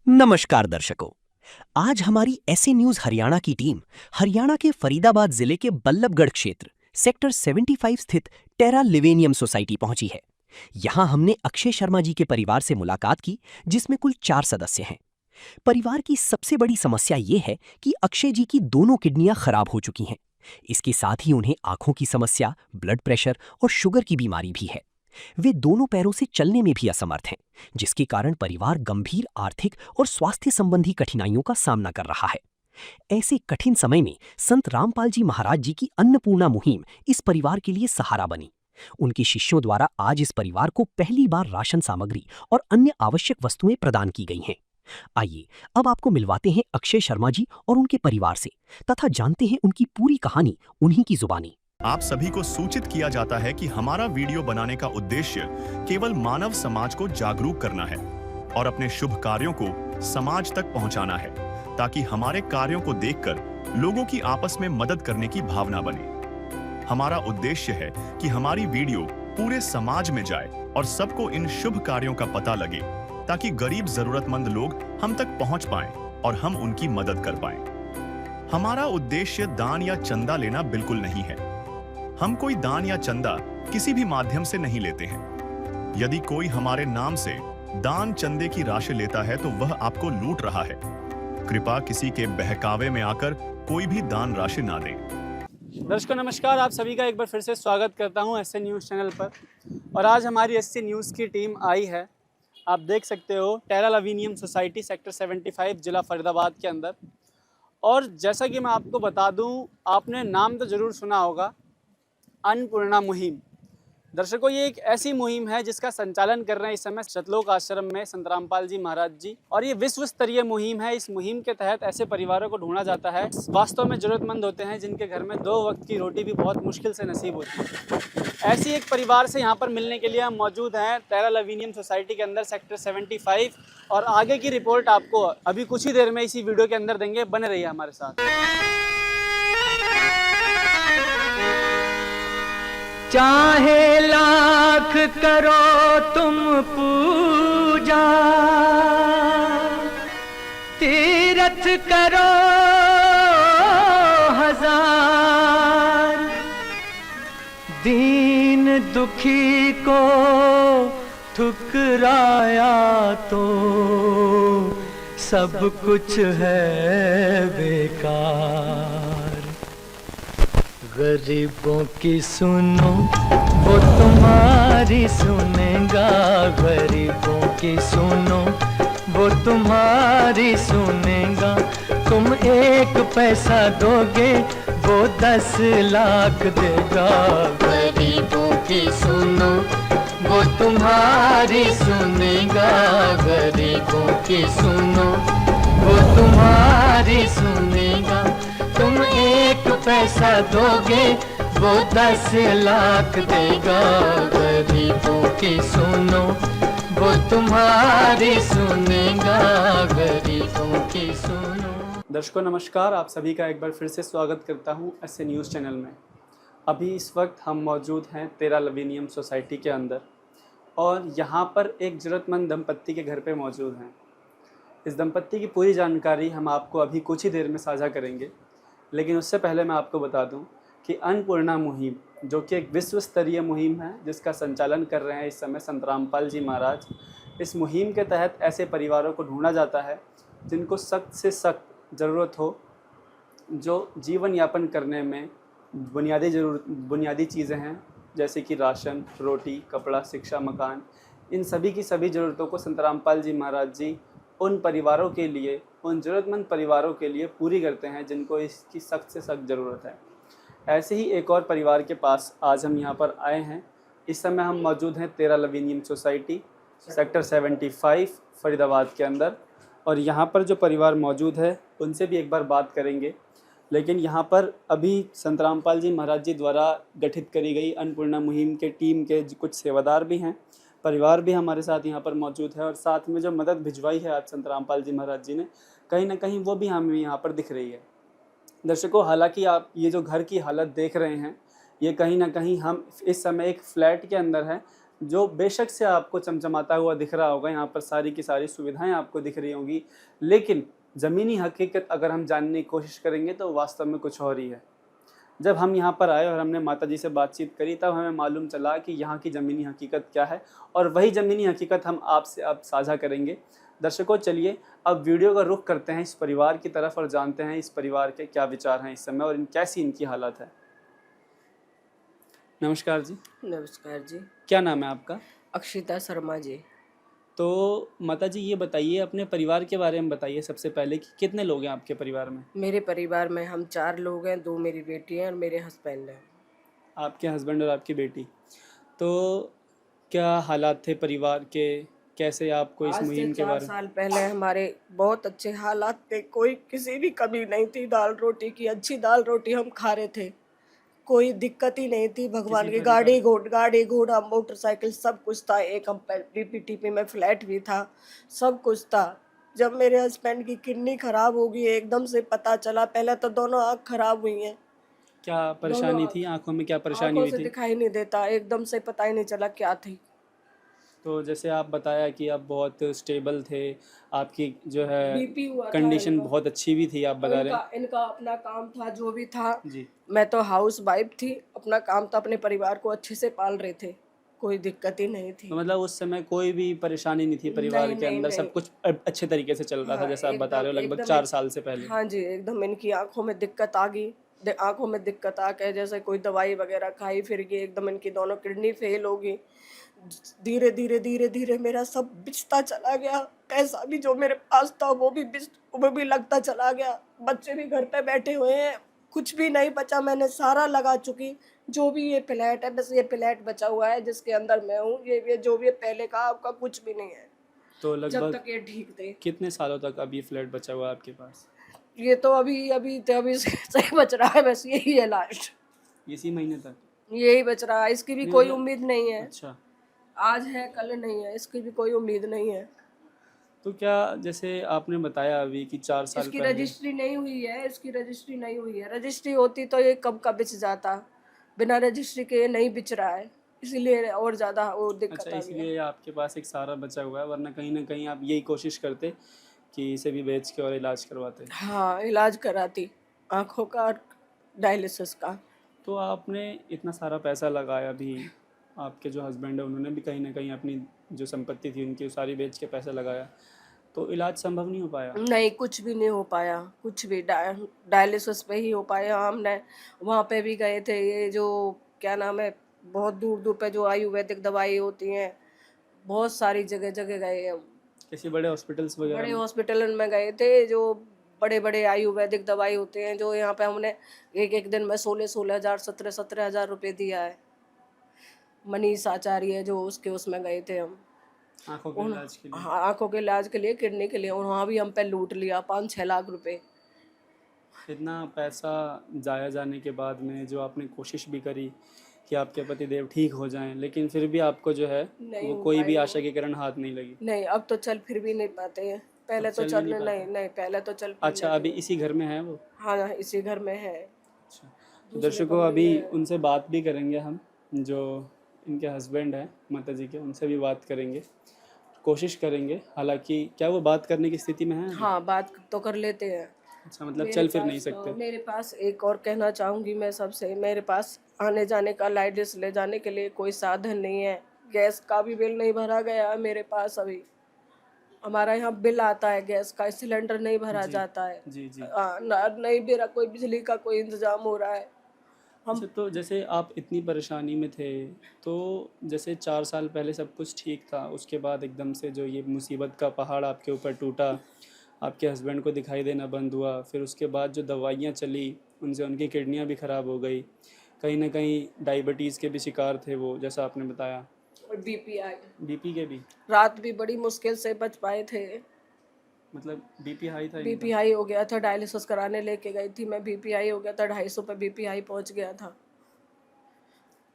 नमस्कार दर्शकों। आज हमारी ऐसे न्यूज हरियाणा की टीम हरियाणा के फरीदाबाद जिले के बल्लभगढ़ क्षेत्र सेक्टर 75 स्थित टेरा लिवेनियम सोसाइटी पहुंची है। यहां हमने अक्षय शर्मा जी के परिवार से मुलाकात की, जिसमें कुल 4 सदस्य हैं। परिवार की सबसे बड़ी समस्या ये है कि अक्षय जी की दोनों किडनियां खराब हो चुकी हैं। इसके साथ ही उन्हें आंखों की समस्या, ब्लड प्रेशर और शुगर की बीमारी भी है। वे दोनों पैरों से चलने में भी असमर्थ हैं, जिसके कारण परिवार गंभीर आर्थिक और स्वास्थ्य संबंधी कठिनाइयों का सामना कर रहा है। ऐसे कठिन समय में संत रामपाल जी महाराज जी की अन्नपूर्णा मुहिम इस परिवार के लिए सहारा बनी। उनके शिष्यों द्वारा आज इस परिवार को पहली बार राशन सामग्री और अन्य आवश्यक वस्तुएं प्रदान की गई हैं। आइए अब आपको मिलवाते हैं अक्षय शर्मा जी और उनके परिवार से, तथा जानते हैं उनकी पूरी कहानी उन्हीं की जुबानी। आप सभी को सूचित किया जाता है कि हमारा वीडियो बनाने का उद्देश्य केवल मानव समाज को जागरूक करना है और अपने शुभ कार्यों को समाज तक पहुंचाना है, ताकि हमारे कार्यों को देखकर लोगों की आपस में मदद करने की भावना बने। हमारा उद्देश्य है कि हमारी वीडियो पूरे समाज में जाए और सबको इन शुभ कार्यों का पता लगे, ताकि गरीब जरूरतमंद लोग हम तक पहुंच पाएं और हम उनकी मदद कर पाएं। हमारा उद्देश्य दान या चंदा लेना बिल्कुल नहीं है। हम कोई दान या चंदा किसी भी माध्यम से नहीं लेते हैं। यदि कोई हमारे नाम से दान चंदे की राशि लेता है तो वह आपको लूट रहा है। कृपया किसी के बहकावे में आकर कोई भी दान राशि ना दें। दर्शकों नमस्कार, आप सभी का एक बार फिर से स्वागत करता हूं एसए न्यूज़ चैनल पर। और आज हमारी एसए न्यूज़ की टीम आई है, आप देख सकते हो, टेरा लिवेनियम सोसाइटी सेक्टर 75 जिला फरीदाबाद के अंदर। और जैसा कि मैं आपको बता दूं, आपने नाम तो ज़रूर सुना होगा, अन्नपूर्णा मुहिम। दर्शकों, ये एक ऐसी मुहिम है जिसका संचालन कर रहे हैं इस समय सतलोक आश्रम में संत रामपाल जी महाराज जी, और ये विश्व स्तरीय मुहिम है। इस मुहिम के तहत ऐसे परिवारों को ढूंढा जाता है वास्तव में जरूरतमंद होते हैं, जिनके घर में 2 वक्त की रोटी भी बहुत मुश्किल से नसीब होती है। ऐसी एक परिवार से यहाँ पर मिलने के लिए हम मौजूद हैं टेरा लिवेनियम सोसाइटी के अंदर सेक्टर 75, और आगे की रिपोर्ट आपको अभी कुछ ही देर में इसी वीडियो के अंदर देंगे। बने रहिए हमारे साथ। चाहे लाख करो तुम पूजा, तीरथ करो हजार, दीन दुखी को ठुकराया तो सब कुछ है बेकार। गरीबों की सुनो वो तुम्हारी सुनेगा, गरीबों की सुनो वो तुम्हारी सुनेगा। तुम 1 पैसा दोगे वो 10 लाख देगा। गरीबों की सुनो वो तुम्हारी सुनेगा, गरीबों की सुनो वो तुम्हारी सुनेगा। तुम 1 पैसा दोगे वो 10 लाख देगा। गरीबों की सुनो वो तुम्हारी सुनेगा, गरीबों की सुनो। दर्शकों नमस्कार, आप सभी का एक बार फिर से स्वागत करता हूं एसए न्यूज़ चैनल में। अभी इस वक्त हम मौजूद हैं टेरा लिवेनियम सोसाइटी के अंदर, और यहाँ पर एक ज़रूरतमंद दंपत्ति के घर पे मौजूद हैं। इस दंपत्ति की पूरी जानकारी हम आपको अभी कुछ ही देर में साझा करेंगे, लेकिन उससे पहले मैं आपको बता दूं कि अन्नपूर्णा मुहिम, जो कि एक विश्व स्तरीय मुहिम है जिसका संचालन कर रहे हैं इस समय संत रामपाल जी महाराज, इस मुहिम के तहत ऐसे परिवारों को ढूंढा जाता है जिनको सख्त से सख्त ज़रूरत हो, जो जीवन यापन करने में बुनियादी चीज़ें हैं, जैसे कि राशन, रोटी, कपड़ा, शिक्षा, मकान। इन सभी की सभी ज़रूरतों को संत रामपाल जी महाराज जी उन परिवारों के लिए, उन ज़रूरतमंद परिवारों के लिए पूरी करते हैं जिनको इसकी सख्त से सख्त ज़रूरत है। ऐसे ही एक और परिवार के पास आज हम यहाँ पर आए हैं। इस समय हम मौजूद हैं टेरा लिवेनियम सोसाइटी सेक्टर 75 फरीदाबाद के अंदर, और यहाँ पर जो परिवार मौजूद है उनसे भी एक बार बात करेंगे। लेकिन यहाँ पर अभी संत रामपाल जी महाराज जी द्वारा गठित करी गई अन्नपूर्णा मुहिम के टीम के कुछ सेवादार भी हैं, परिवार भी हमारे साथ यहाँ पर मौजूद है, और साथ में जो मदद भिजवाई है आज संत रामपाल जी महाराज जी ने, कहीं ना कहीं वो भी हमें यहाँ पर दिख रही है। दर्शकों, हालांकि आप ये जो घर की हालत देख रहे हैं, ये कहीं ना कहीं हम इस समय एक फ्लैट के अंदर है, जो बेशक से आपको चमचमाता हुआ दिख रहा होगा, यहाँ पर सारी की सारी सुविधाएं आपको दिख रही होंगी, लेकिन ज़मीनी हकीकत अगर हम जानने की कोशिश करेंगे तो वास्तव में कुछ और ही है। जब हम यहाँ पर आए और हमने माताजी से बातचीत करी, तब हमें मालूम चला कि यहाँ की ज़मीनी हकीकत क्या है, और वही ज़मीनी हकीकत हम आपसे अब साझा करेंगे। दर्शकों, चलिए अब वीडियो का रुख करते हैं इस परिवार की तरफ और जानते हैं इस परिवार के क्या विचार हैं इस समय और कैसी इनकी हालत है। नमस्कार जी। नमस्कार जी। क्या नाम है आपका? अक्षिता शर्मा जी। तो माता जी, ये बताइए, अपने परिवार के बारे में बताइए सबसे पहले कि कितने लोग हैं आपके परिवार में? मेरे परिवार में हम 4 लोग हैं, 2 मेरी बेटी हैं और मेरे हस्बैंड हैं। आपके हस्बैंड और आपकी बेटी। तो क्या हालात थे परिवार के? कैसे आपको इस आज से मुहिम के 4 बारे में? साल पहले हमारे बहुत अच्छे हालात थे, कोई किसी भी कमी नहीं थी, दाल रोटी की अच्छी दाल रोटी हम खा रहे थे, कोई दिक्कत ही नहीं थी। भगवान किसी की प्रकार गाड़ी घोड़ा मोटरसाइकिल सब कुछ था, एक हम पीपीटीपी में फ्लैट भी था, सब कुछ था। जब मेरे हस्बैंड की किडनी खराब हो गई, एकदम से पता चला, पहले तो दोनों आँख खराब हुई हैं, क्या परेशानी थी? आंखों में क्या परेशानी आंखों हुई से थी? दिखाई नहीं देता, एकदम से पता ही नहीं चला क्या थी। तो जैसे आप बताया कि आप बहुत स्टेबल थे, आपकी जो है बीपी हुआ था कंडीशन इनका। बहुत अच्छी भी थी, आप बता रहे इनका अपना काम था, जो भी था। हैं जी। मैं तो हाउस वाइफ थी, अपना काम था, अपने परिवार को अच्छे से पाल रहे थे, कोई दिक्कत ही नहीं थी। तो मतलब उस समय कोई भी परेशानी नहीं थी परिवार नहीं के नहीं अंदर, नहीं। सब कुछ अच्छे तरीके से चल रहा था, हाँ, जैसा आप बता रहे हो, लगभग एकदम 4 साल से पहले। हाँ जी, एकदम इनकी आंखों में दिक्कत आ गई। आंखों में दिक्कत आ के जैसे कोई दवाई वगैरह खाई, फिर ये एकदम इनकी दोनों किडनी फेल हो गई। धीरे धीरे मेरा सब बिछता चला गया, पैसा भी जो मेरे पास था वो भी लगता चला गया। बच्चे भी घर पे बैठे हुए हैं, कुछ भी नहीं बचा, मैंने सारा लगा चुकी। जो भी ये फ्लैट है, बस ये फ्लैट बचा हुआ है जिसके अंदर मैं हूँ। ये जो भी पहले का आपका कुछ भी नहीं है, तो जब लगभग तक ये ठीक थे। कितने सालों तक अब ये फ्लैट बचा हुआ है आपके पास? ये तो अभी सही बच रहा है, बस यही है लास्ट, इसी महीने तक? यही बच रहा है। इसकी भी नहीं, कोई मतलब उम्मीद नहीं है, अच्छा। आज है कल नहीं है, इसकी भी कोई उम्मीद नहीं है। तो क्या, जैसे आपने बताया अभी कि 4 साल इसकी पहले रजिस्ट्री नहीं हुई है, रजिस्ट्री होती तो ये कब का बिछ जाता, बिना रजिस्ट्री के ये नहीं बिच रहा है, इसीलिए और ज़्यादा वो दिक्कत अच्छा, आ गई है। इसलिए आपके पास एक सहारा बचा हुआ है, वरना कहीं ना कहीं आप यही कोशिश करते कि इसे भी बेच के और इलाज करवाते। हाँ, इलाज कराती आँखों का और डायलिसिस का। तो आपने इतना सारा पैसा लगाया भी, आपके जो हस्बैंड है उन्होंने भी कहीं ना कहीं अपनी जो संपत्ति थी उनकी वो सारी बेच के पैसा लगाया, तो इलाज संभव नहीं हो पाया? नहीं, कुछ भी नहीं हो पाया, कुछ भी डायलिसिस पे ही हो पाया। हमने वहाँ पे भी गए थे, ये जो क्या नाम है, बहुत दूर दूर पे जो आयुर्वेदिक दवाई होती हैं, बहुत सारी जगह जगह गए हम। किसी बड़े हॉस्पिटल्स वगैरह बड़े में? हॉस्पिटल में गए थे, जो बड़े बड़े आयुर्वेदिक दवाई होते हैं, जो यहाँ पे हमने एक दिन में 16,000 17,000 रुपये दिया है। मनीष आचार्य जो उसमें गए थे हम, आंखों के इलाज के लिए? हाँ, आंखों के इलाज के लिए, किडनी के लिए, और वहाँ भी हम पे लूट लिया 5-6 लाख रुपए। इतना पैसा जाया जाने के बाद में जो आपने कोशिश भी करी कि आपके पतिदेव ठीक हो जाएं, लेकिन फिर भी आपको जो है नहीं वो हो कोई भी पाई वो। आशा की किरण हाथ नहीं लगी। नहीं, अब तो चल फिर भी नहीं पाते हैं, पहले अब तो चल भी नहीं चल पाते? नहीं नहीं, पहले तो चल फिर अच्छा, लेते अभी थे। इसी घर में है वो? हाँ, इसी घर में है। अच्छा, तो दूसरे दर्शकों कमरे अभी में है। उनसे बात भी करेंगे हम, जो इनके हस्बैंड हैं माता जी के, उनसे भी बात करेंगे, कोशिश करेंगे। हालांकि क्या वो बात करने की स्थिति में है अभी? हाँ, बात तो कर लेते हैं। अच्छा, मतलब चल फिर नहीं सकते? मेरे पास एक और कहना चाहूँगी मैं सबसे, मेरे पास आने जाने का, लाइट ले जाने के लिए कोई साधन नहीं है। गैस का भी बिल नहीं भरा गया है मेरे पास अभी। हमारा यहाँ बिल आता है गैस का, सिलेंडर नहीं भरा जी जाता है। जी जी। नहीं मेरा कोई बिजली का कोई इंतजाम हो रहा है। अच्छा, तो जैसे आप इतनी परेशानी में थे, तो जैसे 4 साल पहले सब कुछ ठीक था, उसके बाद एकदम से जो ये मुसीबत का पहाड़ आपके ऊपर टूटा, आपके हस्बैंड को दिखाई देना बंद हुआ, फिर उसके बाद जो दवाइयाँ चली उनसे उनकी किडनियाँ भी ख़राब हो गई, कहीं ना कहीं डायबिटीज़ के भी शिकार थे वो, जैसा आपने बताया, और बीपीआई, बीपी के भी, रात भी बड़ी मुश्किल से बच पाए थे। मतलब बीपी हाई था इनका? बीपी हाई हो गया था, डायलिसिस कराने लेके गई थी मैं, बीपी हाई हो गया था, 250 पे बीपी हाई पहुंच गया था।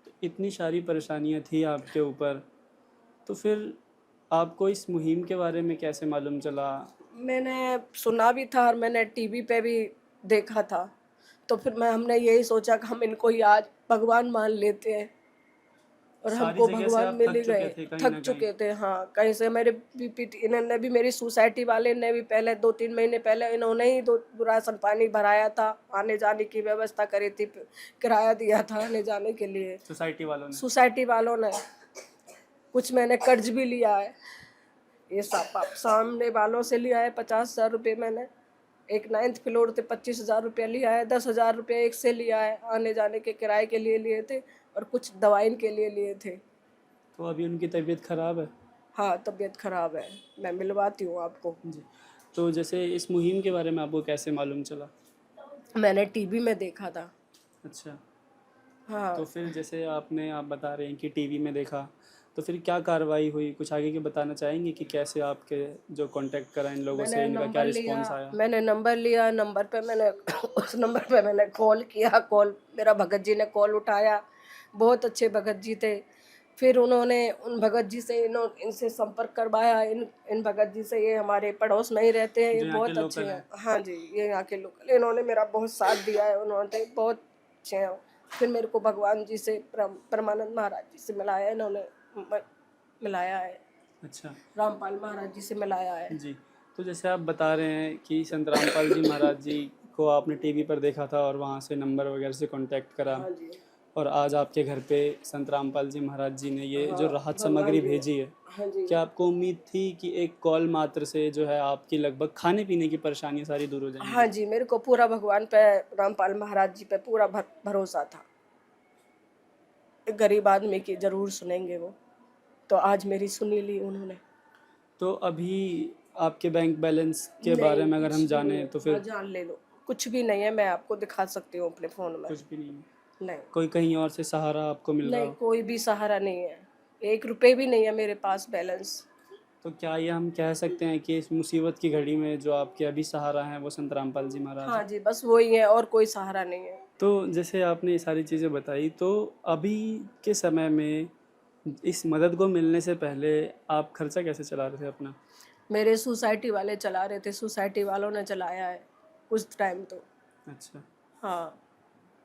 तो इतनी सारी परेशानियाँ थी आपके ऊपर, तो फिर आपको इस मुहिम के बारे में कैसे मालूम चला? मैंने सुना भी था और मैंने टीवी पे भी देखा था, तो फिर हमने यही सोचा कि हम इनको ही आज भगवान मान लेते हैं। और सारी हमको जगह से भगवान आप मिल थक ही चुके गए, थे कहीं थक ना चुके कहीं। थे। हाँ, कहीं से मेरे बीपीटी इन्होंने भी, मेरी सोसाइटी वाले ने भी पहले 2-3 महीने पहले इन्होंने ही दो राशन पानी भराया था, आने जाने की व्यवस्था करी थी, किराया दिया था आने जाने के लिए सोसाइटी वालों ने। सोसाइटी वालों ने। कुछ मैंने कर्ज भी लिया है, ये सामने वालों से लिया है 50,000 रुपये मैंने। एक 9th फ्लोर पे 25,000 रुपया लिया है, 10,000 रुपये एक से लिया है, आने जाने के किराए के लिए लिए थे और कुछ दवाई के लिए लिए थे। तो अभी उनकी तबीयत खराब है। हाँ, तबीयत खराब है, मैं मिलवाती हूँ आपको। जी। तो जैसे इस मुहिम के बारे में आपको कैसे मालूम चला? मैंने टीवी में देखा था। अच्छा। हाँ, तो फिर जैसे आप बता रहे हैं कि टीवी में देखा, तो फिर क्या कार्रवाई हुई? कुछ आगे के बताना चाहेंगे कि कैसे आपके जो कांटेक्ट करा इन लोगों से, मैंने इनका क्या नंबर रिस्पॉन्स लिया, आया? मैंने नंबर लिया, नंबर पे मैंने उस नंबर पे मैंने कॉल किया, कॉल मेरा भगत जी ने कॉल उठाया, बहुत अच्छे भगत जी थे। फिर उन्होंने उन भगत जी से इनसे संपर्क करवाया, इन भगत जी से, ये हमारे पड़ोस में ही रहते हैं, ये जो यहाँ के बहुत अच्छे लोकल हैं। हैं। हाँ जी, ये यहाँ के लोकल, इन्होंने मेरा बहुत साथ दिया है, उन्होंने बहुत अच्छे हैं। फिर मेरे को भगवान जी से, परमानंद महाराज जी से मिलाया, इन्होंने मिलाया है, अच्छा। रामपाल महाराज जी से मिलाया है। जी। तो जैसे आप बता रहे हैं कि संत रामपाल जी महाराज जी को आपने टीवी पर देखा था और वहाँ से नंबर वगैरह से कांटेक्ट करा, हाँ जी, और आज आपके घर पे संत रामपाल जी महाराज जी ने ये जो हाँ, राहत भगवान सामग्री जी। भेजी है, हाँ जी, क्या आपको उम्मीद थी कि एक कॉल मात्र से जो है आपकी लगभग खाने पीने की परेशानियाँ सारी दूर हो जाएंगी? हाँ जी, मेरे को पूरा भगवान पे, रामपाल महाराज जी पे पूरा भरोसा था। एक गरीब आदमी की जरूर सुनेंगे वो, तो आज मेरी सुनी ली उन्होंने। तो अभी आपके बैंक बैलेंस के नहीं, बारे में अगर कुछ हम भी जाने नहीं, तो हाँ, फिर जान ले लो, कुछ भी नहीं है, मैं आपको दिखा सकती हूँ अपने फोन में। कुछ भी नहीं है। नहीं, कोई कहीं और से सहारा आपको मिल रहा नहीं, हो? कोई भी सहारा नहीं है, 1 रुपए भी नहीं है मेरे पास बैलेंस। तो क्या ये हम कह सकते हैं कि इस मुसीबत की घड़ी में जो आपके अभी सहारा हैं वो संत रामपाल जी महाराज हाँ हैं? जी, बस वही है, और कोई सहारा नहीं है। तो जैसे आपने ये सारी चीज़ें बताई, तो अभी के समय में इस मदद को मिलने से पहले आप खर्चा कैसे चला रहे थे अपना? मेरे सोसाइटी वाले चला रहे थे, सोसाइटी वालों ने चलाया है कुछ टाइम तो। अच्छा। हाँ,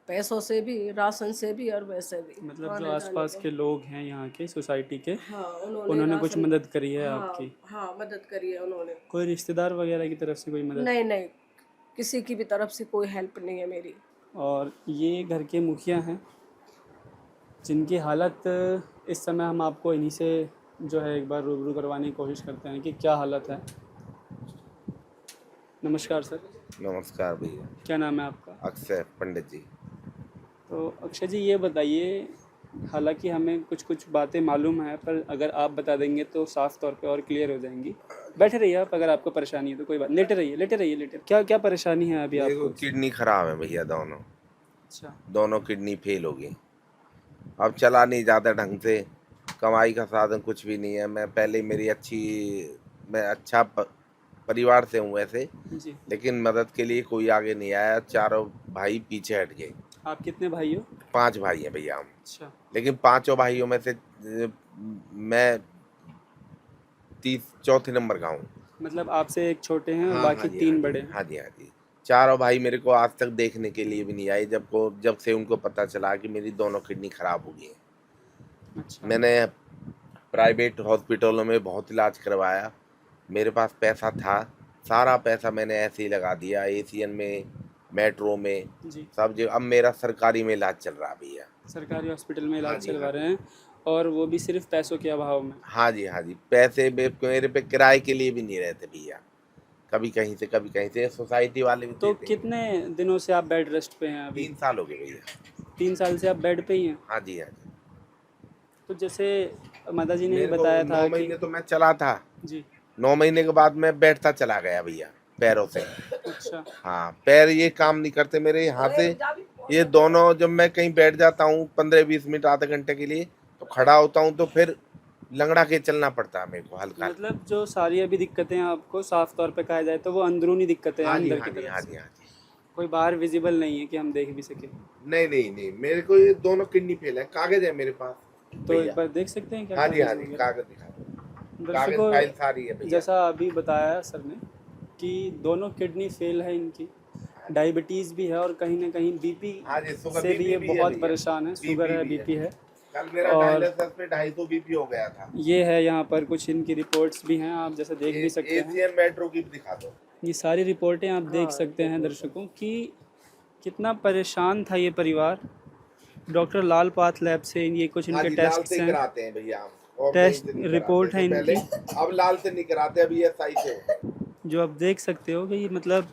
पैसों से भी, राशन से भी, और वैसे भी मतलब जो आने जाने आसपास को। के लोग हैं यहाँ के सोसाइटी के, हाँ, उन्होंने कुछ राशन, मदद करी है हाँ, आपकी? हाँ, मदद करी है उन्होंने। कोई रिश्तेदार वगैरह की तरफ से कोई मदद? नहीं, नहीं, किसी की भी तरफ से कोई हेल्प नहीं है मेरी। और ये घर के मुखिया हैं जिनकी हालत इस समय हम आपको इन्हीं से जो है एक बार रूबरू करवाने की कोशिश करते हैं कि क्या हालत है। नमस्कार सर, नमस्कार भैया। क्या नाम है आपका? अक्षय पंडित जी। तो अक्षय जी, ये बताइए, हालांकि हमें कुछ कुछ बातें मालूम है, पर अगर आप बता देंगे तो साफ तौर पे और क्लियर हो जाएंगी। बैठे रहिए आप, अगर आपको परेशानी है तो कोई बात, लेटे रहिए, लेटे रहिए, लेटे। क्या क्या परेशानी है अभी मेरे आपको? को किडनी खराब है भैया, अच्छा। दोनों किडनी फेल हो गई। अब चला नहीं जाता ढंग से, कमाई का साधन कुछ भी नहीं है। मैं पहले मैं अच्छा परिवार से हूँ वैसे, जी। लेकिन मदद के लिए कोई आगे नहीं आया। चारों भाई पीछे हट गए। आप कितने भाई हो? 5 भाई हैं भैया हम, अच्छा। लेकिन 5 भाइयों में से मैं चौथे नंबर का हूँ। मतलब आपसे एक छोटे हैं और हाँ, बाकी हाँ जी, 3 हाँ बड़े जी, हैं। हाँ जी, हाँ जी। चारों भाई मेरे को आज तक देखने के लिए भी नहीं आए, जब से उनको पता चला कि मेरी दोनों किडनी खराब हो गई है। अच्छा। मैंने प्राइवेट हॉस्पिटलों में बहुत इलाज करवाया, मेरे पास पैसा था, सारा पैसा मैंने ऐसे ही लगा दिया, एशियन में, मेट्रो में, जी। सब जगह। अब मेरा सरकारी में इलाज चल रहा भैया। सरकारी हॉस्पिटल में हाँ इलाज जी, चलवा हाँ रहे हैं, और वो भी सिर्फ पैसों के अभाव में? हाँ जी, हाँ जी। पैसे मेरे पे किराए के लिए भी नहीं रहते भैया, कभी कहीं से कभी कहीं से। सोसाइटी वाले भी तो देते हैं। कितने दिनों से आप बेड रेस्ट पे हैं अभी? 3 साल हो गए भैया। 3 साल से आप बेड पे ही हैं? हाँ जी, हाँ जी। तो जैसे माता जी ने मेरे को बताया 9 था महीने कि तो मैं चला था। जी। 9 महीने के बाद मैं बैठता चला गया भैया पैरों से। अच्छा। हाँ, पैर ये काम नहीं करते मेरे यहाँ से। ये दोनों, जब मैं कहीं बैठ जाता हूँ 15-20 मिनट, आधे घंटे के लिए, तो खड़ा होता हूँ तो फिर लंगड़ा के चलना पड़ता है मेरे को हल्का। मतलब जो सारी अभी दिक्कतें आपको साफ तौर पे कहा जाए तो वो अंदरूनी दिक्कतें हैं, हाँ जी, अंदर हाँ की जी, तरफ हाँ से। जी, हाँ जी। कोई बाहर विजिबल नहीं है कि हम देख भी सके। नहीं नहीं नहीं, मेरे को ये दोनों किडनी फेल है, कागज है मेरे पास तो भैया। एक बार देख सकते हैं क्या? हाँ जी, हाँ कागज जी, वगैरह? कागज दिखा दो। कागज दर्शकों, फाइल सारी है भैया। जैसा अभी बताया सर ने कि दोनों किडनी फेल है इनकी, डायबिटीज़ भी है, और कहीं ना कहीं बीपी हाँ जी, शुगर से भी ये बीपी भी है बहुत भैया। परेशान है। शुगर है, बीपी भी बीपी है। कल मेरा और डायलिसिस पे 250 बीपी हो गया था। ये है यहाँ पर कुछ इनकी रिपोर्ट्स भी हैं, आप जैसे देख भी सकते हैं। एशियन मेट्रो की भी दिखा दो। ये सारी रिपोर्टें आप देख सकते हैं दर्शकों कि कितना परेशान था ये परिवार। डॉक्टर लाल पाथ लैब से ये कुछ हाँ इनके जी, लाल टेस्ट से ही हैं, कराते हैं भैया हम, और टेस्ट कहीं से नहीं रिपोर्ट कराते है थे इनकी। पहले। अब लाल से नहीं कराते, अभी एसआई से होता है। जो आप देख सकते हो कि ये मतलब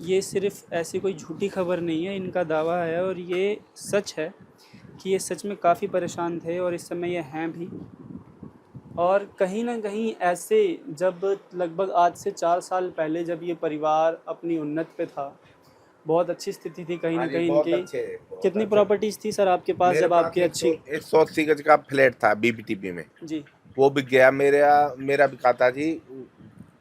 ये सिर्फ ऐसी कोई झूठी खबर नहीं है, इनका दावा है और ये सच है कि ये सच में काफ़ी परेशान थे और इस समय ये हैं भी। और कहीं ना कहीं ऐसे जब लगभग आज से 4 साल पहले जब ये परिवार अपनी उन्नत पे था, बहुत अच्छी स्थिति थी कहीं ना हाँ जी, कहीं बहुत इनकी। अच्छे, बहुत कितनी अच्छे। प्रॉपर्टीज़ थी सर आपके पास मेरे जब पास आपकी 100 अच्छी? 180 गज का फ्लैट था बीबीटीपी में, जी। वो बिक गया। मेरा बिका था जी,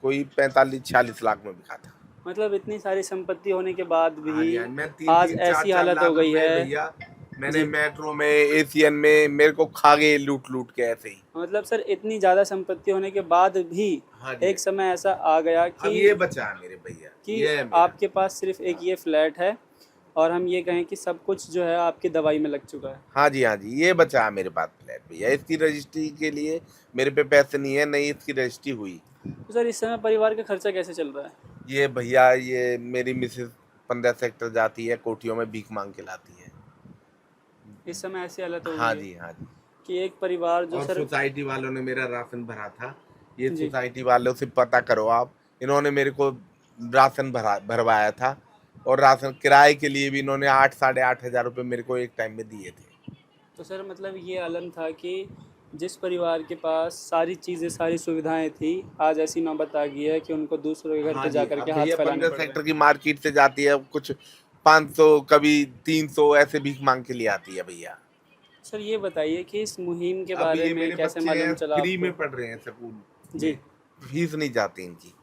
कोई 45-46 लाख में बिका था। मतलब इतनी सारी संपत्ति होने के बाद हाँ जी, भी हाँ, मैं आज ऐसी हालत हो गई है। भैया, मैंने जी। मेट्रो में, एशियन में मेरे को खा गए लूट के ऐसे ही। मतलब सर इतनी ज़्यादा संपत्ति होने के बाद भी हाँ जी, एक समय ऐसा आ गया अब ये कि बचा है मेरे भैया, कि ये है मेरा। आपके पास सिर्फ एक ये फ्लैट है और हम ये कहें कि सब कुछ जो है आपकी दवाई में लग चुका है। हाँ जी, हाँ जी, ये बचा है मेरे पास फ्लैट भैया। इसकी रजिस्ट्री के लिए मेरे पे पैसे नहीं है, नहीं इसकी रजिस्ट्री हुई। तो सर इस समय परिवार का खर्चा कैसे चल रहा है? ये भैया, ये मेरी मिसेस 15 सेक्टर जाती है, कोठियों में भीख मांग के लाती है। इस समय ऐसी हालत हो हाँ गई है जी, हाँ जी। कि एक परिवार जो और सर सोसाइटी वालों ने मेरा राशन भरा था, ये जी। सोसाइटी वालों से पता करो आप, इन्होंने मेरे को राशन भरवाया था, और राशन किराए के लिए भी इन्होंने 8-8.5 हजार रुपये मेरे को एक टाइम में दिए थे। तो सर मतलब ये आलम था कि जिस परिवार के पास सारी चीज़ें सारी सुविधाएं थी, आज ऐसी नौबत आ गई है कि उनको दूसरों के घर हाँ पे जी, जा करके अब हाथ भैया फैलाने 15 पड़ रहे सेक्टर हैं। की मार्केट से जाती है, कुछ 500 कभी 300 ऐसे भीख मांग के लिए आती है भैया। सर ये बताइए कि इस मुहिम के अब बारे ये में मेरे कैसे बच्चे मालूम हैं, चला फ्री में आपको? पढ़ रहे हैं स्कूल जी। में, फीस नहीं जाती इनकी,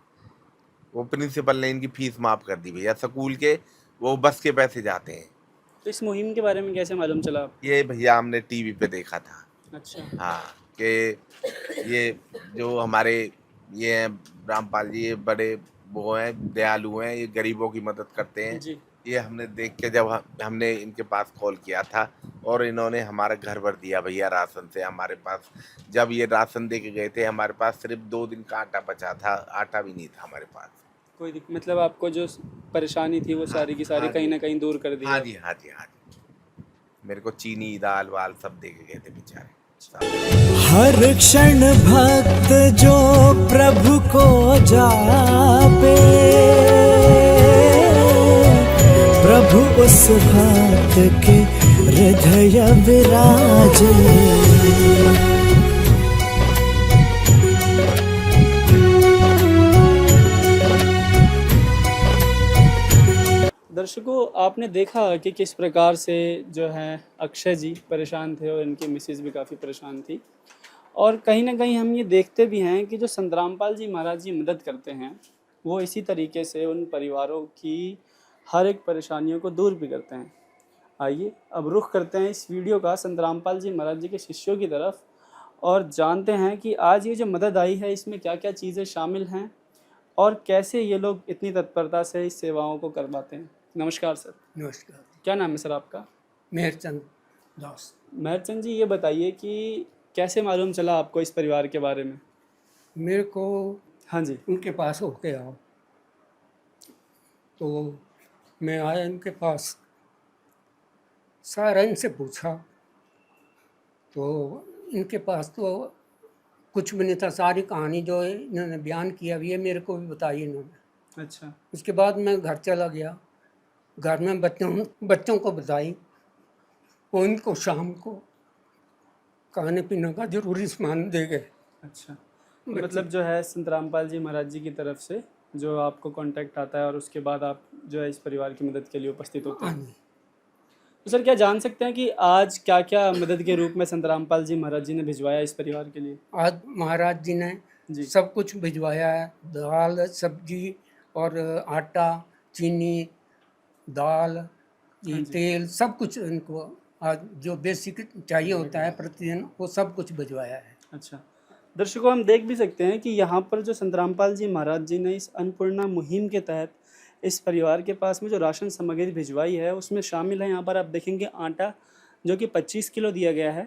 वो प्रिंसिपल ने इनकी फीस माफ कर दी भैया स्कूल के, वो बस के पैसे जाते हैं। तो इस मुहिम के बारे में कैसे मालूम चला आपको? ये भैया हमने टीवी पे देखा था। अच्छा। हाँ, कि ये जो हमारे ये हैं रामपाल जी, ये बड़े वो हैं, दयालु हैं, ये गरीबों की मदद करते हैं। जी। ये हमने देख के जब हमने इनके पास कॉल किया था, और इन्होंने हमारा घर भर दिया भैया राशन से। हमारे पास जब ये राशन दे के गए थे, हमारे पास सिर्फ 2 दिन का आटा बचा था, आटा भी नहीं था हमारे पास। कोई मतलब आपको जो परेशानी थी वो सारी की सारी हाँ कहीं जी। ना कहीं दूर कर दी? हाँ जी, हाँ जी, हाँ जी। मेरे को चीनी, दाल वाल सब दे के गए थे बेचारे। हर क्षण भक्त जो प्रभु को जापे, प्रभु उस भक्त के हृदय विराजे। दर्शकों आपने देखा कि किस प्रकार से जो है अक्षय जी परेशान थे और इनकी मिसेज भी काफ़ी परेशान थी। और कहीं ना कहीं हम ये देखते भी हैं कि जो संत रामपाल जी महाराज जी मदद करते हैं, वो इसी तरीके से उन परिवारों की हर एक परेशानियों को दूर भी करते हैं। आइए अब रुख करते हैं इस वीडियो का संत रामपाल जी महाराज जी के शिष्यों की तरफ और जानते हैं कि आज ये जो मदद आई है इसमें क्या क्या चीज़ें शामिल हैं और कैसे ये लोग इतनी तत्परता से इस सेवाओं को करवाते हैं। नमस्कार सर। नमस्कार। क्या नाम है सर आपका? मेहरचंद दास। मेहरचंद जी, ये बताइए कि कैसे मालूम चला आपको इस परिवार के बारे में? मेरे को हाँ जी। उनके पास होके आओ, तो मैं आया इनके पास, सारा इनसे पूछा, तो इनके पास तो कुछ भी नहीं था। सारी कहानी जो इन्होंने बयान किया हुई है मेरे को भी बताई इन्होंने। अच्छा। उसके बाद मैं घर चला गया, घर में बच्चों को बताई, वो इनको शाम को खाने पीने का जरूरी सामान दे गए। अच्छा, मतलब जो है संत रामपाल जी महाराज जी की तरफ से जो आपको कांटेक्ट आता है और उसके बाद आप जो है इस परिवार की मदद के लिए उपस्थित होते हाँ हैं। जी। तो सर क्या जान सकते हैं कि आज क्या क्या मदद के रूप में संत रामपाल जी महाराज जी ने भिजवाया इस परिवार के लिए? आज महाराज जी ने जी। सब कुछ भिजवाया है, दाल, सब्जी और आटा, चीनी, दाल, हाँ जी। तेल, सब कुछ इनको आज जो बेसिक चाहिए होता है प्रतिदिन, वो सब कुछ भिजवाया है। अच्छा, दर्शकों हम देख भी सकते हैं कि यहाँ पर जो संत रामपाल जी महाराज जी ने इस अन्नपूर्णा मुहिम के तहत इस परिवार के पास में जो राशन सामग्री भिजवाई है उसमें शामिल है, यहाँ पर आप देखेंगे आटा, जो कि 25 किलो दिया गया है।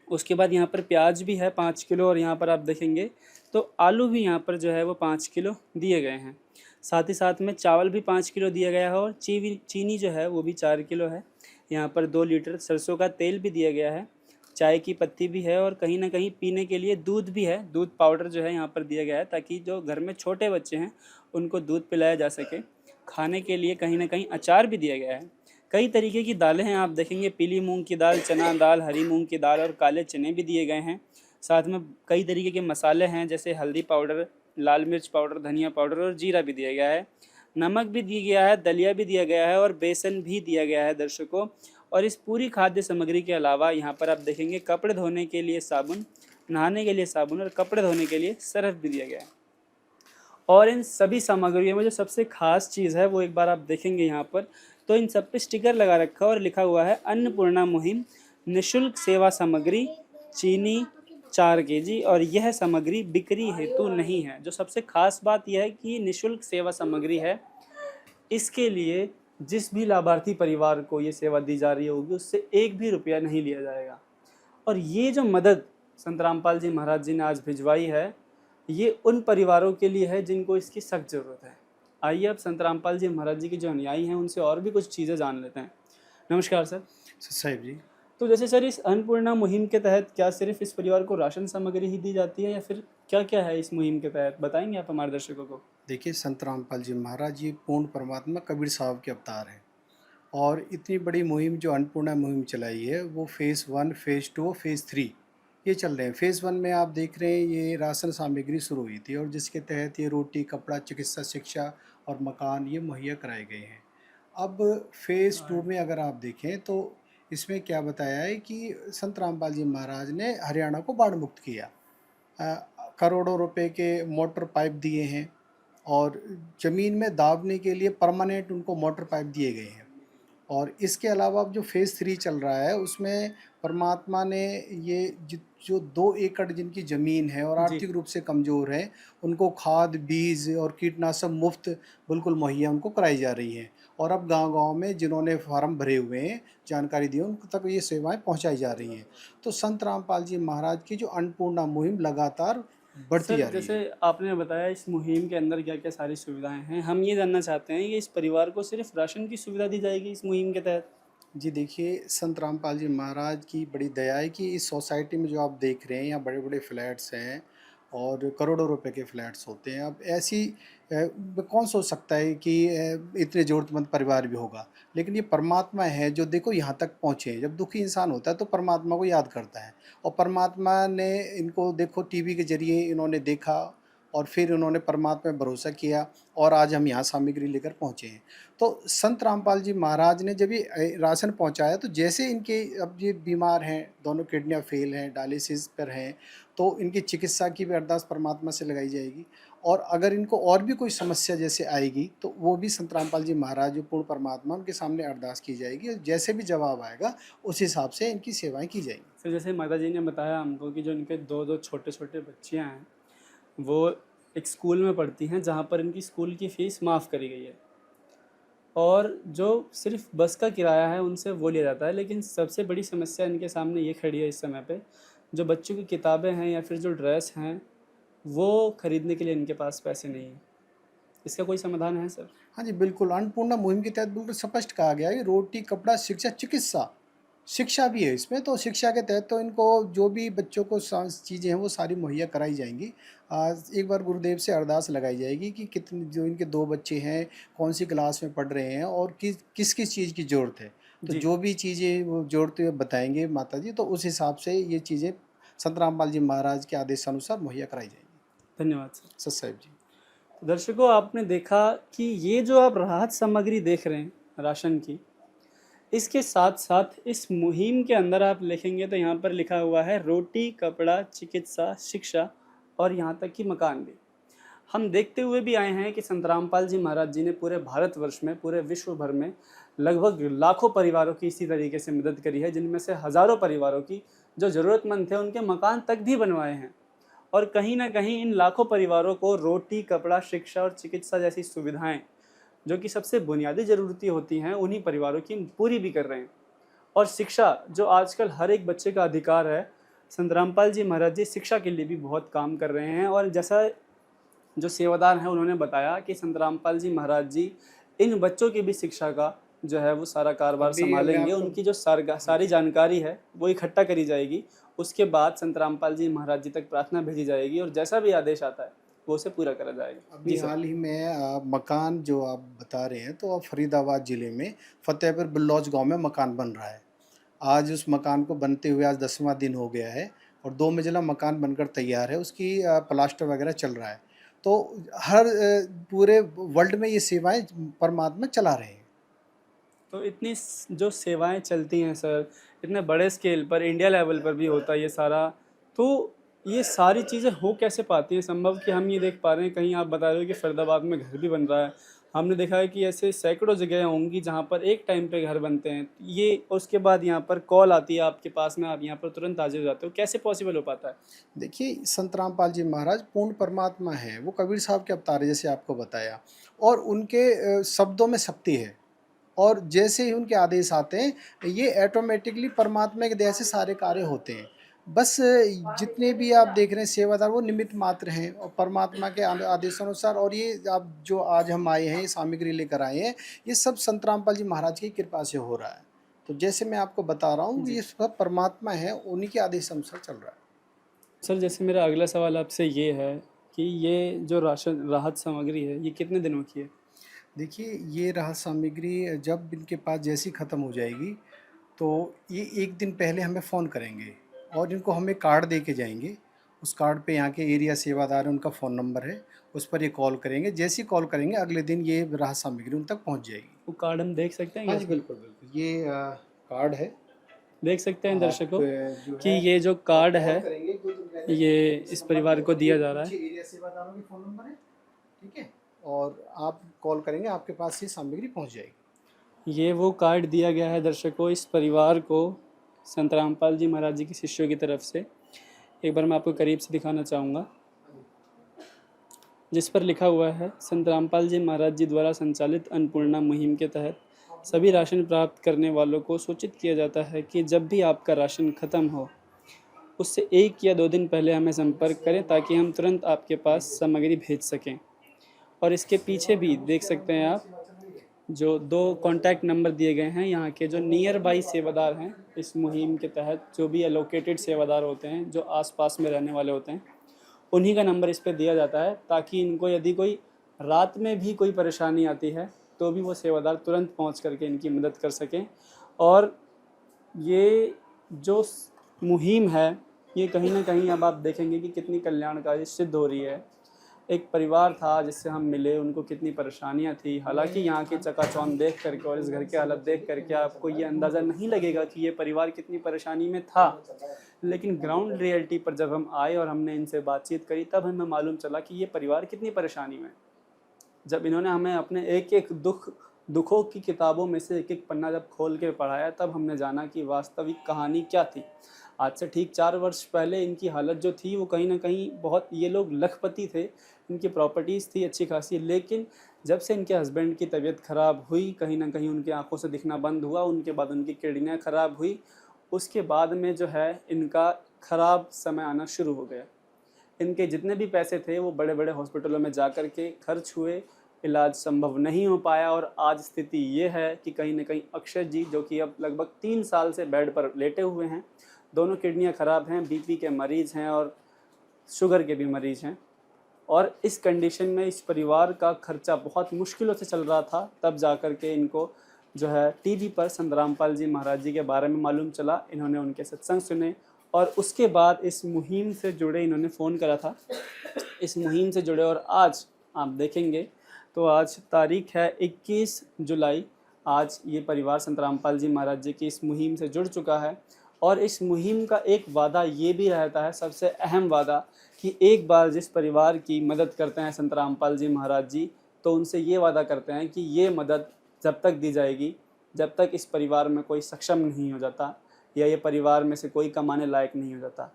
उसके बाद यहाँ पर प्याज भी है 5 किलो, और यहाँ पर आप देखेंगे तो आलू भी यहाँ पर जो है वो 5 किलो दिए गए हैं। साथ ही साथ में चावल भी 5 किलो दिया गया है, और चीनी जो है वो भी 4 किलो है। यहाँ पर 2 लीटर सरसों का तेल भी दिया गया है, चाय की पत्ती भी है, और कहीं ना कहीं पीने के लिए दूध भी है। दूध पाउडर जो है यहाँ पर दिया गया है, ताकि जो घर में छोटे बच्चे हैं उनको दूध पिलाया जा सके। खाने के लिए कहीं ना कहीं अचार भी दिया गया है। कई तरीके की दालें हैं, आप देखेंगे पीली मूंग की दाल, चना दाल, हरी मूंग की दाल और काले चने भी दिए गए हैं। साथ में कई तरीके के मसाले हैं, जैसे हल्दी पाउडर, लाल मिर्च पाउडर, धनिया पाउडर और जीरा भी दिया गया है। नमक भी दिया गया है, दलिया भी दिया गया है और बेसन भी दिया गया है दर्शकों। और इस पूरी खाद्य सामग्री के अलावा यहाँ पर आप देखेंगे कपड़े धोने के लिए साबुन, नहाने के लिए साबुन और कपड़े धोने के लिए सरफ भी दिया गया है। और इन सभी सामग्रियों में जो सबसे खास चीज़ है वो एक बार आप देखेंगे यहाँ पर, तो इन सब पे स्टिकर लगा रखा है और लिखा हुआ है अन्नपूर्णा मुहिम निःशुल्क सेवा सामग्री चीनी 4 केजी, और यह सामग्री बिक्री हेतु नहीं है। जो सबसे खास बात यह है कि निःशुल्क सेवा सामग्री है, इसके लिए जिस भी लाभार्थी परिवार को ये सेवा दी जा रही होगी उससे 1 भी रुपया नहीं लिया जाएगा। और ये जो मदद संत रामपाल जी महाराज जी ने आज भिजवाई है, ये उन परिवारों के लिए है जिनको इसकी सख्त ज़रूरत है। आइए अब संत रामपाल जी महाराज जी के जो अनुयायी हैं उनसे और भी कुछ चीज़ें जान लेते हैं। नमस्कार सर। साहिब जी, तो जैसे सर इस अन्नपूर्णा मुहिम के तहत क्या सिर्फ इस परिवार को राशन सामग्री ही दी जाती है, या फिर क्या क्या है इस मुहिम के तहत, बताएंगे आप हमारे दर्शकों को? देखिए संत रामपाल जी महाराज ये पूर्ण परमात्मा कबीर साहब के अवतार हैं, और इतनी बड़ी मुहिम जो अन्नपूर्णा मुहिम चलाई है वो फ़ेज़ 1, फ़ेज़ 2, फ़ेज़ 3 ये चल रहे हैं। फ़ेज़ 1 में आप देख रहे हैं ये राशन सामग्री शुरू हुई थी, और जिसके तहत ये रोटी, कपड़ा, चिकित्सा, शिक्षा और मकान ये मुहैया कराए गए हैं। अब फ़ेज़ 2 में अगर आप देखें तो इसमें क्या बताया है कि संत रामपाल जी महाराज ने हरियाणा को बाढ़ मुक्त किया, करोड़ों रुपए के मोटर पाइप दिए हैं, और ज़मीन में दाबने के लिए परमानेंट उनको मोटर पाइप दिए गए हैं। और इसके अलावा अब जो फ़ेज़ 3 चल रहा है उसमें परमात्मा ने ये जो 2 एकड़ जिनकी ज़मीन है और आर्थिक रूप से कमज़ोर है, उनको खाद, बीज और कीटनाशक मुफ्त बिल्कुल मुहैया उनको कराई जा रही हैं। और अब गांव-गांव में जिन्होंने फार्म भरे हुए हैं, जानकारी दी है, उन तक ये सेवाएं पहुंचाई जा रही हैं। तो संत रामपाल जी महाराज की जो अन्नपूर्णा मुहिम लगातार बढ़ती जा रही है। जैसे आपने बताया इस मुहिम के अंदर क्या क्या सारी सुविधाएं हैं, हम ये जानना चाहते हैं कि इस परिवार को सिर्फ राशन की सुविधा दी जाएगी इस मुहिम के तहत? जी देखिए, संत रामपाल जी महाराज की बड़ी दया है कि इस सोसाइटी में जो आप देख रहे हैं यहाँ बड़े बड़े फ्लैट्स हैं और करोड़ों रुपए के फ्लैट्स होते हैं। अब ऐसी कौन सोच सकता है कि इतने ज़रूरतमंद परिवार भी होगा, लेकिन ये परमात्मा है जो देखो यहाँ तक पहुँचे। जब दुखी इंसान होता है तो परमात्मा को याद करता है, और परमात्मा ने इनको देखो टीवी के जरिए इन्होंने देखा और फिर उन्होंने परमात्मा में भरोसा किया, और आज हम यहाँ सामग्री लेकर पहुँचे हैं। तो संत रामपाल जी महाराज ने जब ये राशन पहुँचाया तो जैसे इनके अब ये बीमार हैं, दोनों किडनियाँ फेल हैं, डायलिसिस पर हैं, तो इनकी चिकित्सा की भी अरदास परमात्मा से लगाई जाएगी। और अगर इनको और भी कोई समस्या जैसे आएगी तो वो भी संत रामपाल जी महाराज जो पूर्ण परमात्मा उनके सामने अरदास की जाएगी, और जैसे भी जवाब आएगा उस हिसाब से इनकी सेवाएँ की जाएंगी। फिर जैसे माता जी ने बताया हमको कि जो इनके दो छोटे छोटे बच्चियाँ हैं वो एक स्कूल में पढ़ती हैं जहाँ पर इनकी स्कूल की फ़ीस माफ़ करी गई है, और जो सिर्फ बस का किराया है उनसे वो लिया जाता है। लेकिन सबसे बड़ी समस्या इनके सामने ये खड़ी है इस समय पे, जो बच्चों की किताबें हैं या फिर जो ड्रेस हैं वो ख़रीदने के लिए इनके पास पैसे नहीं हैं। इसका कोई समाधान है सर? हाँ जी बिल्कुल, अन्नपूर्णा मुहिम के तहत बिल्कुल स्पष्ट कहा गया है कि रोटी, कपड़ा, शिक्षा, चिकित्सा, शिक्षा भी है इसमें। तो शिक्षा के तहत तो इनको जो भी बच्चों को चीज़ें हैं वो सारी मुहैया कराई जाएंगी। एक बार गुरुदेव से अरदास लगाई जाएगी कि कितने जो इनके 2 बच्चे हैं कौन सी क्लास में पढ़ रहे हैं और किस किस चीज़ की ज़रूरत है। तो जो भी चीज़ें वो ज़रूरत बताएंगे माता जी, तो उस हिसाब से ये चीज़ें संत रामपाल जी महाराज के आदेशानुसार मुहैया कराई जाएंगी। धन्यवाद सर। साहिब जी। दर्शकों, आपने देखा कि ये जो आप राहत सामग्री देख रहे हैं राशन की, इसके साथ साथ इस मुहिम के अंदर आप लिखेंगे तो यहाँ पर लिखा हुआ है रोटी, कपड़ा, चिकित्सा, शिक्षा और यहाँ तक कि मकान भी। हम देखते हुए भी आए हैं कि संत रामपाल जी महाराज जी ने पूरे भारतवर्ष में, पूरे विश्व भर में लगभग लाखों परिवारों की इसी तरीके से मदद करी है, जिनमें से हज़ारों परिवारों की जो ज़रूरतमंद थे उनके मकान तक भी बनवाए हैं। और कहीं ना कहीं इन लाखों परिवारों को रोटी, कपड़ा, शिक्षा और चिकित्सा जैसी सुविधाएं जो कि सबसे बुनियादी ज़रूरतें होती हैं उन्हीं परिवारों की पूरी भी कर रहे हैं। और शिक्षा जो आजकल हर एक बच्चे का अधिकार है, संत रामपाल जी महाराज जी शिक्षा के लिए भी बहुत काम कर रहे हैं। और जैसा जो सेवादार हैं उन्होंने बताया कि संत रामपाल जी महाराज जी इन बच्चों की भी शिक्षा का जो है वो सारा कारोबार अभी मैं संभालेंगे। आपको- उनकी जो सारी जानकारी है वो इकट्ठा करी जाएगी, उसके बाद संत रामपाल जी महाराज जी तक प्रार्थना भेजी जाएगी और जैसा भी आदेश आता है वो उसे पूरा करा जाएगा। अभी जी सर। हाल ही में मकान जो आप बता रहे हैं, तो अब फरीदाबाद ज़िले में फतेहपुर बिल्लौज गांव में मकान बन रहा है। आज उस मकान को बनते हुए आज 10वां दिन हो गया है और 2 मंजिला मकान बनकर तैयार है, उसकी प्लास्टर वगैरह चल रहा है। तो हर पूरे वर्ल्ड में ये सेवाएं परमात्मा चला रहे हैं। तो इतनी जो सेवाएं चलती हैं सर, इतने बड़े स्केल पर इंडिया लेवल पर भी होता है ये सारा, तो ये सारी चीज़ें हो कैसे पाती हैं संभव कि हम ये देख पा रहे हैं? कहीं आप बता रहे हो कि फरीदाबाद में घर भी बन रहा है, हमने देखा है कि ऐसे सैकड़ों जगह होंगी जहाँ पर एक टाइम पे घर बनते हैं, ये उसके बाद यहाँ पर कॉल आती है आपके पास में, आप यहाँ पर तुरंत हाजिर हो जाते हो, कैसे पॉसिबल हो पाता है? देखिए, संत रामपाल जी महाराज पूर्ण परमात्मा है, वो कबीर साहब के अवतार है जैसे आपको बताया, और उनके शब्दों में शक्ति है, और जैसे ही उनके आदेश आते हैं ये ऑटोमेटिकली परमात्मा की दया से सारे कार्य होते हैं। बस जितने भी आप देख रहे हैं सेवादार वो निमित्त मात्र हैं और परमात्मा के आदेशानुसार, और ये आप जो आज हम आए हैं, ये सामग्री लेकर आए हैं, ये सब संत रामपाल जी महाराज की कृपा से हो रहा है। तो जैसे मैं आपको बता रहा हूँ, ये सब परमात्मा है, उन्हीं के आदेश अनुसार चल रहा है। सर जैसे मेरा अगला सवाल आपसे ये है कि ये जो राहत सामग्री है ये कितने दिनों की है? देखिए, ये राहत सामग्री जब इनके पास जैसी ख़त्म हो जाएगी तो ये 1 दिन पहले हमें फ़ोन करेंगे और इनको हमें कार्ड दे के जाएंगे। उस कार्ड पे यहाँ के एरिया सेवादार है, उनका फ़ोन नंबर है, उस पर ये कॉल करेंगे। जैसे ही कॉल करेंगे अगले दिन ये राहत सामग्री उन तक पहुँच जाएगी। वो कार्ड हम देख सकते हैं? हाँ जी, बिल्कुल बिल्कुल। ये कार्ड है, देख सकते हैं दर्शकों आप, जो कि है, ये जो कार्ड कॉल है करेंगे, 2 दिन पहले ये इस परिवार को दिया जा रहा है। पीछे एरिया सेवादारों के फ़ोन नंबर है, ठीक है, और आप कॉल करेंगे, आपके पास ये सामग्री पहुँच जाएगी। ये वो कार्ड दिया गया है दर्शकों इस परिवार को संत रामपाल जी महाराज जी के शिष्यों की तरफ से। एक बार मैं आपको करीब से दिखाना चाहूँगा, जिस पर लिखा हुआ है संत रामपाल जी महाराज जी द्वारा संचालित अन्नपूर्णा मुहिम के तहत सभी राशन प्राप्त करने वालों को सूचित किया जाता है कि जब भी आपका राशन ख़त्म हो उससे 1 या 2 दिन पहले हमें संपर्क करें ताकि हम तुरंत आपके पास सामग्री भेज सकें। और इसके पीछे भी देख सकते हैं आप जो 2 कॉन्टैक्ट नंबर दिए गए हैं यहाँ के जो नियर बाई सेवादार हैं इस मुहिम के तहत, जो भी एलोकेटेड सेवादार होते हैं जो आसपास में रहने वाले होते हैं, उन्हीं का नंबर इस पे दिया जाता है ताकि इनको यदि कोई रात में भी कोई परेशानी आती है तो भी वो सेवादार तुरंत पहुंच करके इनकी मदद कर सकें। और ये जो मुहिम है ये कहीं ना कहीं अब आप देखेंगे कि कितनी कल्याणकारी सिद्ध हो रही है। एक परिवार था जिससे हम मिले, उनको कितनी परेशानियां थी, हालांकि यहाँ की चकाचौंध देख करके और इस घर के हालत देख करके आपको ये अंदाज़ा नहीं लगेगा कि ये परिवार कितनी परेशानी में था, लेकिन ग्राउंड रियलिटी पर जब हम आए और हमने इनसे बातचीत करी तब हमें मालूम चला कि ये परिवार कितनी परेशानी में। जब इन्होंने हमें अपने एक एक दुखों की किताबों में से एक एक पन्ना जब खोल के पढ़ाया तब हमने जाना कि वास्तविक कहानी क्या थी। आज से ठीक 4 वर्ष पहले इनकी हालत जो थी वो कहीं ना कहीं बहुत, ये लोग लखपति थे, इनकी प्रॉपर्टीज़ थी अच्छी खासी, लेकिन जब से इनके हस्बैंड की तबीयत ख़राब हुई, कहीं ना कहीं उनकी आंखों से दिखना बंद हुआ, उनके बाद उनकी किडनियाँ ख़राब हुई, उसके बाद में जो है इनका ख़राब समय आना शुरू हो गया। इनके जितने भी पैसे थे वो बड़े बड़े हॉस्पिटलों में जा कर के खर्च हुए, इलाज संभव नहीं हो पाया, और आज स्थिति ये है कि कहीं ना कहीं अक्षय जी जो कि अब लगभग 3 साल से बेड पर लेटे हुए हैं, दोनों किडनियां ख़राब हैं, बीपी के मरीज़ हैं और शुगर के भी मरीज़ हैं, और इस कंडीशन में इस परिवार का खर्चा बहुत मुश्किलों से चल रहा था। तब जा कर के इनको जो है टीवी पर संत रामपाल जी महाराज जी के बारे में मालूम चला, इन्होंने उनके सत्संग सुने और उसके बाद इस मुहिम से जुड़े, इन्होंने फ़ोन करा था, इस मुहिम से जुड़े, और आज आप देखेंगे तो आज तारीख है 21 जुलाई। आज ये परिवार संत रामपाल जी महाराज जी की इस मुहिम से जुड़ चुका है, और इस मुहिम का एक वादा ये भी रहता है, सबसे अहम वादा, कि एक बार जिस परिवार की मदद करते हैं संत रामपाल जी महाराज जी, तो उनसे ये वादा करते हैं कि ये मदद जब तक दी जाएगी जब तक इस परिवार में कोई सक्षम नहीं हो जाता या ये परिवार में से कोई कमाने लायक नहीं हो जाता।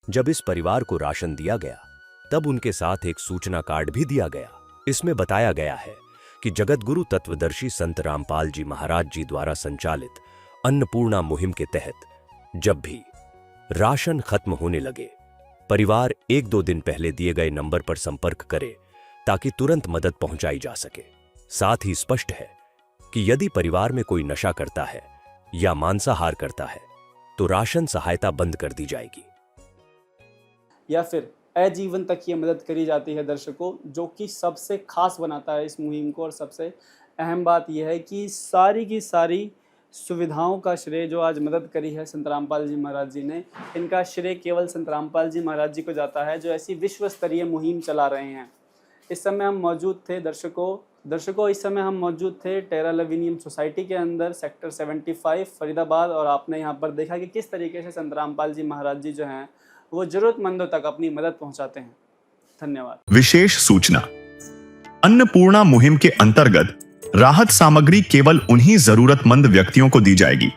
जब इस परिवार को राशन दिया गया तब उनके साथ एक सूचना कार्ड भी दिया गया। इसमें बताया गया है कि जगत गुरु तत्वदर्शी संत रामपाल जी महाराज जी द्वारा संचालित अन्नपूर्णा मुहिम के तहत जब भी राशन खत्म होने लगे, परिवार 1-2 दिन पहले दिए गए नंबर पर संपर्क करे ताकि तुरंत मदद पहुंचाई जा सके। साथ ही स्पष्ट है कि यदि परिवार में कोई नशा करता है या मांसाहार करता है तो राशन सहायता बंद कर दी जाएगी या फिर आजीवन तक ये मदद करी जाती है। दर्शकों, जो कि सबसे खास बनाता है इस मुहिम को और सबसे अहम बात यह है कि सारी की सारी सुविधाओं का श्रेय जो आज मदद करी है संत रामपाल जी महाराज जी ने, इनका श्रेय केवल संत रामपाल जी महाराज जी को जाता है, जो ऐसी विश्व स्तरीय मुहिम चला रहे हैं। इस समय हम मौजूद थे दर्शकों इस समय हम मौजूद थे टेरा लवेनियम सोसाइटी के अंदर, सेक्टर 75 फरीदाबाद, और आपने यहाँ पर देखा कि किस तरीके से संत रामपाल जी महाराज जी जो हैं वो जरूरतमंदों तक अपनी मदद पहुँचाते हैं। धन्यवाद। विशेष सूचना, अन्नपूर्णा मुहिम के अंतर्गत राहत सामग्री केवल उन्हीं जरूरतमंद व्यक्तियों को दी जाएगी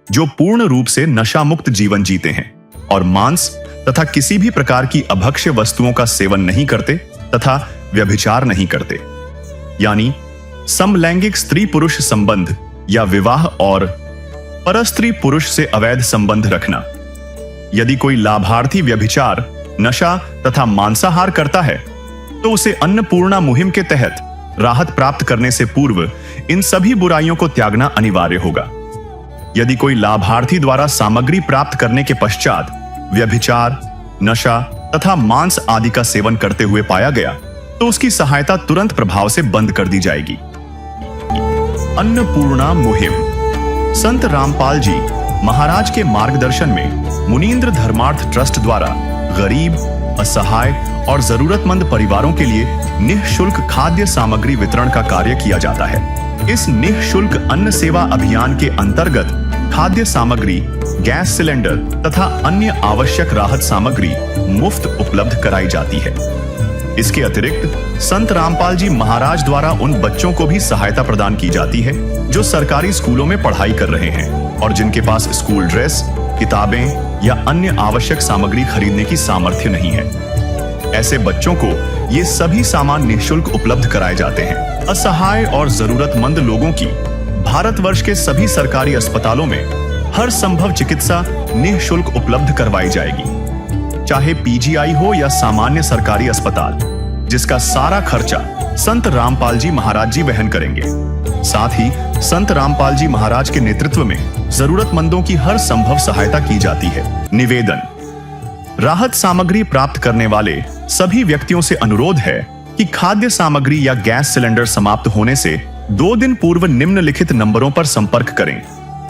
जो पूर्ण रूप से नशा मुक्त जीवन जीते हैं और मांस तथा किसी भी प्रकार की अभक्ष्य वस्तुओं का सेवन नहीं करते तथा व्यभिचार नहीं करते, यानी समलैंगिक स्त्री पुरुष संबंध या विवाह और परस्त्री पुरुष से अवैध संबंध रखना। यदि कोई लाभार्थी व्यभिचार, नशा तथा मांसाहार करता है तो उसे अन्नपूर्णा मुहिम के तहत राहत प्राप्त करने से पूर्व इन सभी बुराइयों को त्यागना अनिवार्य होगा। यदि कोई लाभार्थी द्वारा सामग्री प्राप्त करने के पश्चात व्यभिचार, नशा तथा मांस आदि का सेवन करते हुए पाया गया तो उसकी सहायता तुरंत प्रभाव से बंद कर दी जाएगी। अन्नपूर्णा मुहिम संत रामपाल जी महाराज के मार्गदर्शन में मुनींद्र धर्मार्थ ट्रस्ट द्वारा गरीब, असहाय और जरूरतमंद परिवारों के लिए निःशुल्क खाद्य सामग्री वितरण का कार्य किया जाता है। इस निःशुल्क अन्न सेवा अभियान के अंतर्गत खाद्य सामग्री, गैस सिलेंडर तथा अन्य आवश्यक राहत सामग्री मुफ्त उपलब्ध कराई जाती है। इसके अतिरिक्त संत रामपाल जी महाराज द्वारा उन बच्चों को भी सहायता प्रदान की जाती है जो सरकारी स्कूलों में पढ़ाई कर रहे हैं और जिनके पास स्कूल ड्रेस, किताबें या अन्य आवश्यक सामग्री खरीदने की सामर्थ्य नहीं है। ऐसे बच्चों को ये सभी सामान निःशुल्क उपलब्ध कराए जाते हैं। असहाय और जरूरतमंद लोगों की भारतवर्ष के सभी सरकारी अस्पतालों में हर संभव चिकित्सा निःशुल्क उपलब्ध करवाई जाएगी, चाहे पीजीआई हो या सामान्य सरकारी अस्पताल, जिसका सारा खर्चा संत रामपाल जी महाराज जी वहन करेंगे। साथ ही संत रामपाल जी महाराज के नेतृत्व में जरूरतमंदों की हर संभव सहायता की जाती है। निवेदन, राहत सामग्री प्राप्त करने वाले सभी व्यक्तियों से अनुरोध है कि खाद्य सामग्री या गैस सिलेंडर समाप्त होने से 2 दिन पूर्व निम्नलिखित नंबरों पर संपर्क करें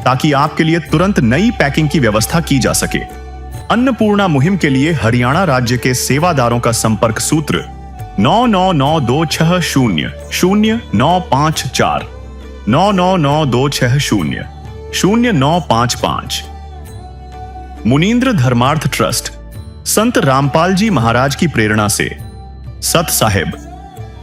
ताकि आपके लिए तुरंत नई पैकिंग की व्यवस्था की जा सके। अन्नपूर्णा मुहिम के लिए हरियाणा राज्य के सेवादारों का संपर्क सूत्र 9992600954 9992600955। मुनींद्र धर्मार्थ ट्रस्ट संत रामपाल जी महाराज की प्रेरणा से सत साहिब